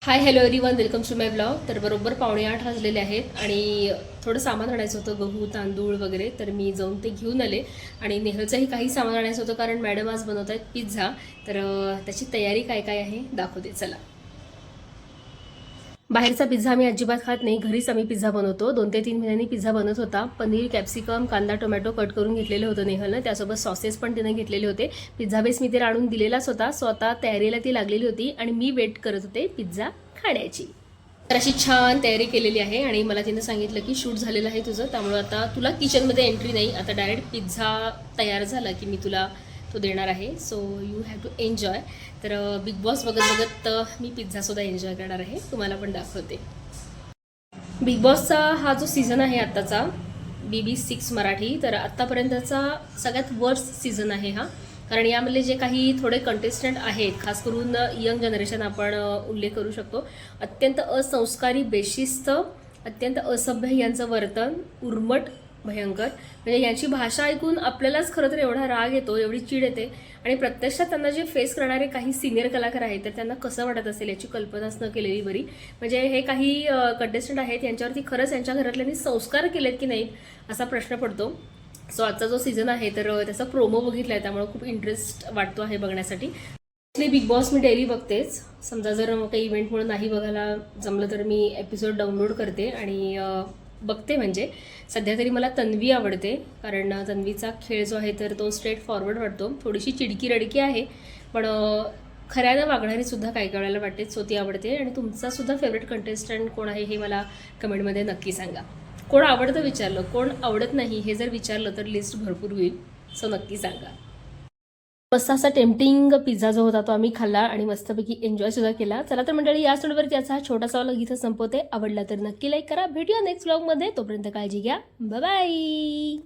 High hello everyone, welcome to my blog. तर बरोबर 7:45 वाजलेले आहेत आणि थोडं सामान आणायचं होतं, गहू तांदूळ वगैरे. तर मी जाऊन ते घेऊन आले आणि नेहलचंही काही सामान आणायचं होतं कारण मॅडम आज बनवत आहेत पिझ्झा. तर त्याची तयारी काय काय आहे दाखवते, चला. बाहेरचा पिझ्झा मी अजिबात खात नाही, घरीच आम्ही पिझ्झा बनवतो. 2 ते 3 महिन्यांनी पिझ्झा बनत होता. पनीर, कॅप्सिकम, कांदा, टोमॅटो कट करून घेतलेलं होतं नेहलनं. त्यासोबत सॉसेस पण तिने घेतलेले होते. पिझ्झा बेस मी तिला आणून दिलेलाच होता. स्वतः तयारीला ती लागलेली होती आणि मी वेट करत होते पिझ्झा खाण्याची. तर अशी छान तयारी केलेली आहे आणि मला तिने सांगितलं की शूट झालेलं आहे तुझं, त्यामुळे आता तुला किचनमध्ये एंट्री नाही, आता डायरेक्ट पिझ्झा तयार झाला की मी तुला तो देणार आहे. So you have to enjoy. तर बिग बॉस बघत बघत मी पिझ्झासुद्धा एन्जॉय करणार आहे, तुम्हाला पण दाखवते. बिग बॉसचा हा जो सीझन आहे आत्ताचा, BB6 मराठी, तर आत्तापर्यंतचा सगळ्यात वर्स्ट सीझन आहे हा. कारण यामधले जे काही थोडे कंटेस्टंट आहेत, खास करून यंग जनरेशन आपण उल्लेख करू शकतो. अत्यंत असंस्कारी, बेशिस्त, अत्यंत असभ्य यांचं वर्तन, उर्मट, भयंकर. म्हणजे यांची भाषा ऐकून आपल्यालाच खरं तर एवढा राग येतो, एवढी चीड येते. आणि प्रत्यक्षात त्यांना जे फेस करणारे काही सिनियर कलाकार आहेत, तर त्यांना कसं वाटत असेल याची कल्पनाच न केलेली बरी. म्हणजे हे काही कंटेस्टंट आहेत, यांच्यावरती खरंच यांच्या घरातल्यांनी संस्कार केलेत की नाहीत असा प्रश्न पडतो. सो आजचा जो सीझन आहे तर त्याचा प्रोमो बघितला आहे, त्यामुळे खूप इंटरेस्ट वाटतो आहे बघण्यासाठी. बिग बॉस मी डेली बघतेच. समजा जर काही इव्हेंटमुळे नाही बघायला जमलं तर मी एपिसोड डाउनलोड करते आणि बघते. म्हणजे सध्या तरी मला तन्वी आवडते, कारण तन्वीचा खेळ जो आहे तर तो स्ट्रेट फॉरवर्ड वाटतो. थोडीशी चिडकी रडकी आहे, पण खऱ्यानं वागणारी सुद्धा काही वेळेला वाटते. सो ती आवडते. आणि तुमचा सुद्धा फेवरेट कंटेस्टंट कोण आहे हे मला कमेंटमध्ये नक्की सांगा. कोण आवडतं विचारलं, कोण आवडत नाही हे जर विचारलं तर लिस्ट भरपूर होईल. सो नक्की सांगा. मस्त असा टेम्पटिंग पिझ्झा जो होता तो आम्ही खाल्ला आणि मस्तपैकी एन्जॉय सुद्धा केला. चला तर मंडळी, या स्टोरीवरती याचा छोटासा व्लॉग इथं संपवते. आवडला तर नक्की लाईक करा. भेटूया नेक्स्ट व्लॉगमध्ये. तोपर्यंत काळजी घ्या. Bye bye.